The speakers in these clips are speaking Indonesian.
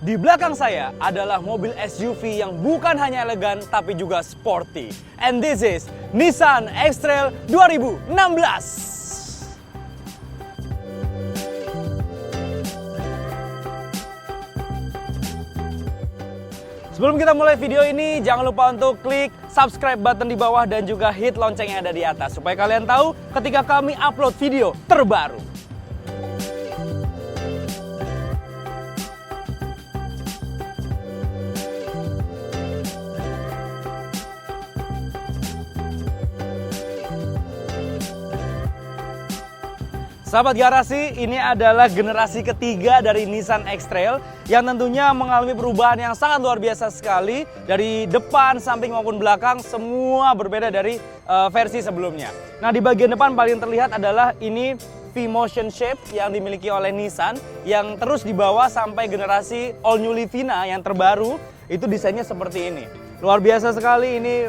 Di belakang saya adalah mobil SUV yang bukan hanya elegan tapi juga sporty. And this is Nissan X-Trail 2016. Sebelum kita mulai video ini, jangan lupa untuk klik subscribe button di bawah dan juga hit lonceng yang ada di atas supaya kalian tahu ketika kami upload video terbaru. Sahabat garasi, ini adalah generasi ketiga dari Nissan X-Trail yang tentunya mengalami perubahan yang sangat luar biasa sekali. Dari depan, samping maupun belakang, semua berbeda dari versi sebelumnya. Nah, di bagian depan paling terlihat adalah ini V-Motion shape yang dimiliki oleh Nissan yang terus dibawa sampai generasi All New Livina yang terbaru. Itu desainnya seperti ini. Luar biasa sekali, ini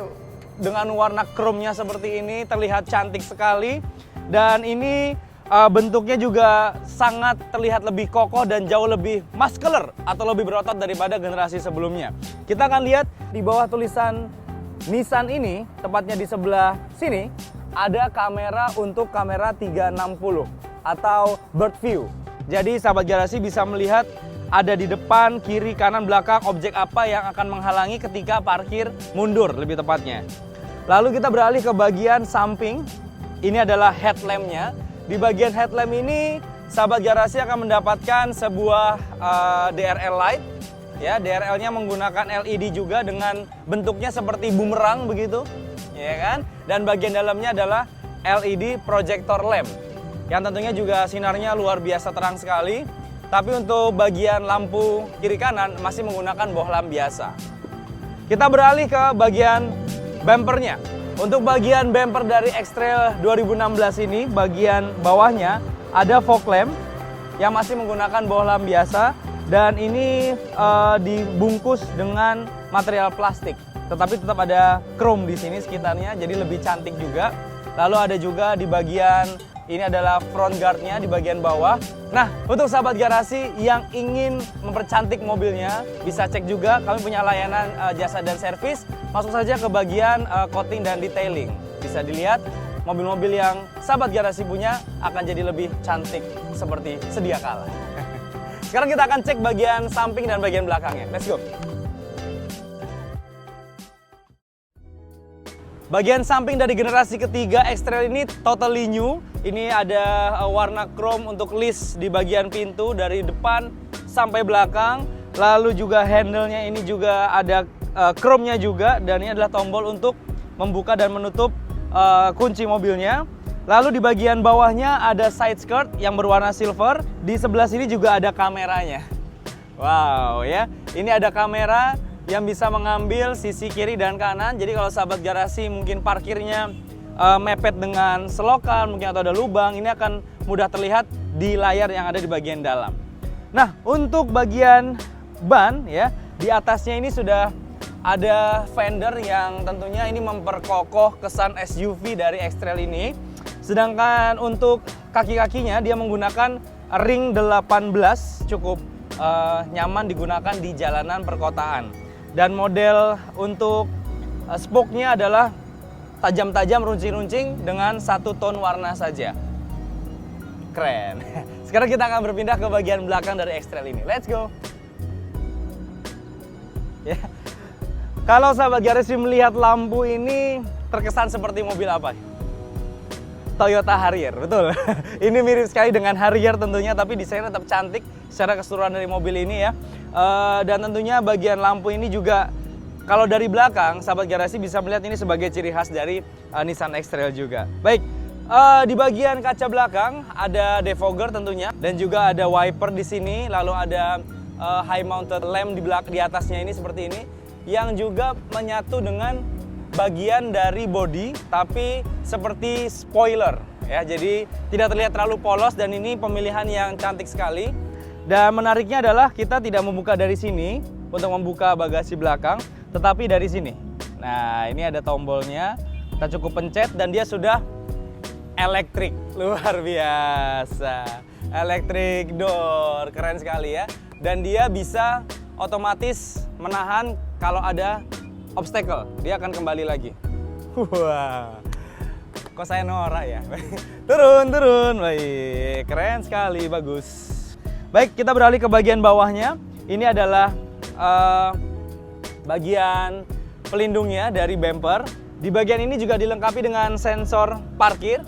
dengan warna chrome-nya seperti ini, terlihat cantik sekali. Dan ini bentuknya juga sangat terlihat lebih kokoh dan jauh lebih muscular atau lebih berotot daripada generasi sebelumnya. Kita akan lihat di bawah tulisan Nissan ini, tepatnya di sebelah sini, ada kamera untuk kamera 360 atau bird view. Jadi sahabat garasi bisa melihat ada di depan, kiri, kanan, belakang objek apa yang akan menghalangi ketika parkir mundur lebih tepatnya. Lalu kita beralih ke bagian samping. Ini adalah headlamp-nya. Di bagian headlamp ini, sahabat garasi akan mendapatkan sebuah DRL light. Ya, DRL-nya menggunakan LED juga dengan bentuknya seperti bumerang begitu, ya kan? Dan bagian dalamnya adalah LED projector lamp, yang tentunya juga sinarnya luar biasa terang sekali. Tapi untuk bagian lampu kiri kanan masih menggunakan bohlam biasa. Kita beralih ke bagian bumpernya. Untuk bagian bumper dari X-Trail 2016 ini, bagian bawahnya ada fog lamp yang masih menggunakan bohlam biasa dan ini dibungkus dengan material plastik. Tetapi tetap ada chrome di sini sekitarnya, jadi lebih cantik juga. Lalu ada juga di bagian ini adalah front guard-nya di bagian bawah. Nah, untuk sahabat garasi yang ingin mempercantik mobilnya, bisa cek juga kami punya layanan jasa dan servis. Masuk saja ke bagian coating dan detailing. Bisa dilihat mobil-mobil yang sahabat garasi punya akan jadi lebih cantik seperti sedia kala. Sekarang kita akan cek bagian samping dan bagian belakangnya. Let's go! Bagian samping dari generasi ketiga X-Trail ini totally new. Ini ada warna chrome untuk list di bagian pintu dari depan sampai belakang. Lalu juga handle-nya ini juga ada chrome-nya juga. Dan ini adalah tombol untuk membuka dan menutup kunci mobilnya. Lalu di bagian bawahnya ada side skirt yang berwarna silver. Di sebelah sini juga ada kameranya. Wow ya, ini ada kamera yang bisa mengambil sisi kiri dan kanan. Jadi kalau sahabat garasi mungkin parkirnya mepet dengan selokan, mungkin atau ada lubang, ini akan mudah terlihat di layar yang ada di bagian dalam. Nah, untuk bagian ban ya, di atasnya ini sudah ada fender yang tentunya ini memperkokoh kesan SUV dari X-Trail ini. Sedangkan untuk kaki-kakinya dia menggunakan ring 18, cukup nyaman digunakan di jalanan perkotaan. Dan model untuk spoke-nya adalah tajam-tajam, runcing-runcing dengan satu ton warna saja. Keren. Sekarang kita akan berpindah ke bagian belakang dari X-Trail ini. Let's go. Ya. Kalau sahabat garasi melihat lampu ini terkesan seperti mobil apa? Toyota Harrier, betul. Ini mirip sekali dengan Harrier tentunya, tapi desainnya tetap cantik secara keseluruhan dari mobil ini ya. Dan tentunya bagian lampu ini juga kalau dari belakang sahabat garasi bisa melihat ini sebagai ciri khas dari Nissan X-Trail juga. Baik, di bagian kaca belakang ada defogger tentunya dan juga ada wiper di sini, lalu ada high mounted lamp di atasnya ini seperti ini yang juga menyatu dengan bagian dari bodi tapi seperti spoiler ya. Jadi tidak terlihat terlalu polos dan ini pemilihan yang cantik sekali. Dan menariknya adalah kita tidak membuka dari sini untuk membuka bagasi belakang, tetapi dari sini. Nah, ini ada tombolnya, kita cukup pencet dan dia sudah elektrik. Luar biasa. Electric door, keren sekali ya. Dan dia bisa otomatis menahan kalau ada obstacle, dia akan kembali lagi. Wah, kok saya norak ya? Turun, baik, keren sekali, bagus. Baik, kita beralih ke bagian bawahnya. Ini adalah bagian pelindungnya dari bumper. Di bagian ini juga dilengkapi dengan sensor parkir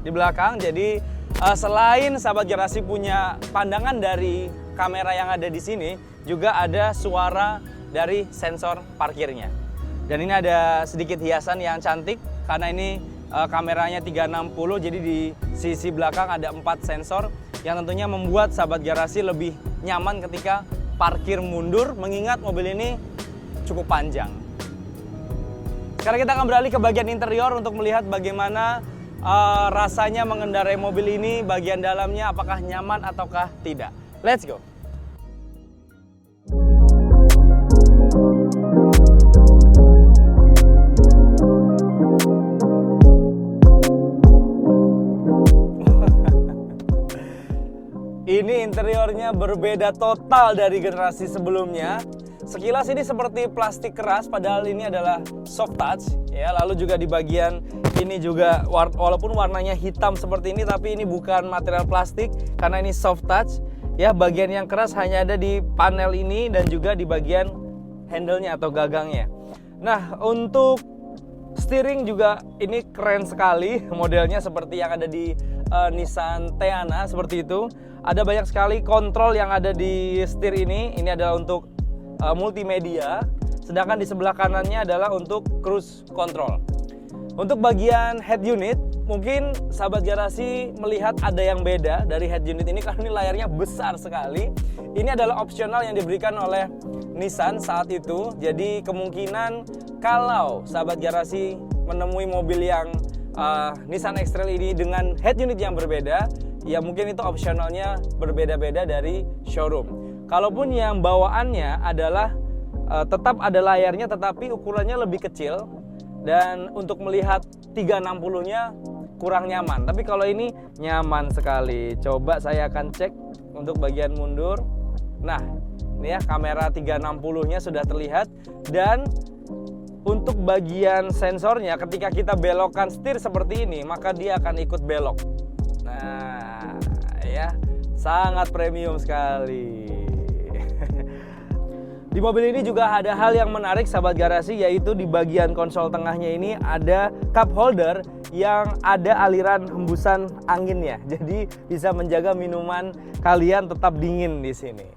di belakang. Jadi selain sahabat garasi punya pandangan dari kamera yang ada di sini, juga ada suara dari sensor parkirnya. Dan ini ada sedikit hiasan yang cantik karena ini kameranya 360, jadi di sisi belakang ada 4 sensor yang tentunya membuat sahabat garasi lebih nyaman ketika parkir mundur, mengingat mobil ini cukup panjang. Sekarang kita akan beralih ke bagian interior untuk melihat bagaimana rasanya mengendarai mobil ini, bagian dalamnya apakah nyaman ataukah tidak. Let's go! Ini interiornya berbeda total dari generasi sebelumnya. Sekilas ini seperti plastik keras, padahal ini adalah soft touch ya. Lalu juga di bagian ini juga walaupun warnanya hitam seperti ini, tapi ini bukan material plastik karena ini soft touch ya. Bagian yang keras hanya ada di panel ini dan juga di bagian handle-nya atau gagangnya. Nah, untuk steering juga ini keren sekali, modelnya seperti yang ada di Nissan Teana seperti itu. Ada banyak sekali kontrol yang ada di setir ini. Ini adalah untuk multimedia, sedangkan di sebelah kanannya adalah untuk cruise control. Untuk bagian head unit, mungkin sahabat garasi melihat ada yang beda dari head unit ini karena ini layarnya besar sekali. Ini adalah opsional yang diberikan oleh Nissan saat itu. Jadi kemungkinan kalau sahabat garasi menemui mobil yang Nissan X-Trail ini dengan head unit yang berbeda, ya mungkin itu opsionalnya berbeda-beda dari showroom. Kalaupun yang bawaannya adalah tetap ada layarnya tetapi ukurannya lebih kecil, dan untuk melihat 360-nya kurang nyaman. Tapi kalau ini nyaman sekali. Coba saya akan cek untuk bagian mundur. Nah, ini ya kamera 360-nya sudah terlihat, dan untuk bagian sensornya ketika kita belokkan setir seperti ini, maka dia akan ikut belok. Nah, ya, sangat premium sekali. Di mobil ini juga ada hal yang menarik sahabat garasi, yaitu di bagian konsol tengahnya ini ada cup holder yang ada aliran hembusan anginnya. Jadi bisa menjaga minuman kalian tetap dingin di sini.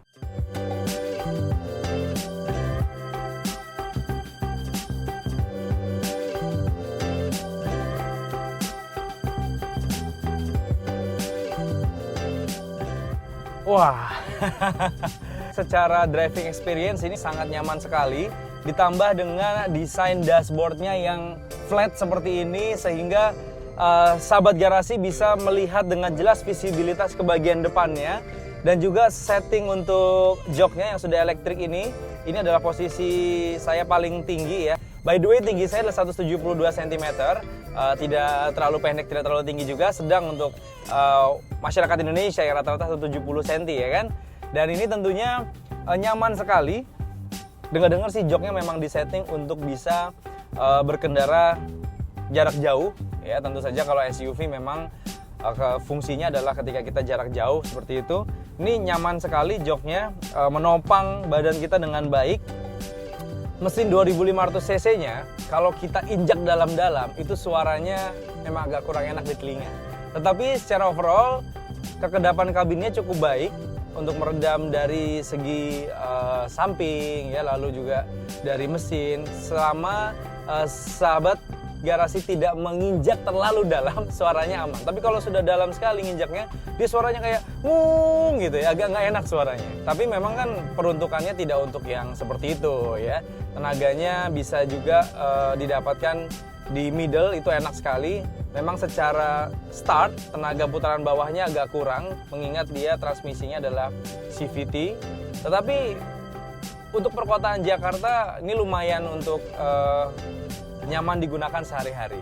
Wah, secara driving experience ini sangat nyaman sekali. Ditambah dengan desain dashboardnya yang flat seperti ini, sehingga sahabat garasi bisa melihat dengan jelas visibilitas ke bagian depannya. Dan juga setting untuk joknya yang sudah elektrik ini adalah posisi saya paling tinggi ya. By the way, tinggi saya adalah 172 cm, tidak terlalu pendek, tidak terlalu tinggi juga, sedang untuk masyarakat Indonesia yang rata-rata 170 cm ya kan. Dan ini tentunya nyaman sekali. Dengar-dengar sih joknya memang disetting untuk bisa berkendara jarak jauh ya. Tentu saja kalau SUV memang fungsinya adalah ketika kita jarak jauh seperti itu. Ini nyaman sekali joknya, menopang badan kita dengan baik. Mesin 2500 cc-nya kalau kita injak dalam-dalam itu suaranya memang agak kurang enak di telinga. Tetapi secara overall kekedapan kabinnya cukup baik untuk meredam dari segi samping ya, lalu juga dari mesin, selama sahabat garasi tidak menginjak terlalu dalam, suaranya aman. Tapi kalau sudah dalam sekali nginjaknya, dia suaranya kayak ngung gitu ya, agak nggak enak suaranya. Tapi memang kan peruntukannya tidak untuk yang seperti itu ya. Tenaganya bisa juga didapatkan di middle, itu enak sekali. Memang secara start, tenaga putaran bawahnya agak kurang, mengingat dia transmisinya adalah CVT. Tetapi untuk perkotaan Jakarta, ini lumayan untuk nyaman digunakan sehari-hari.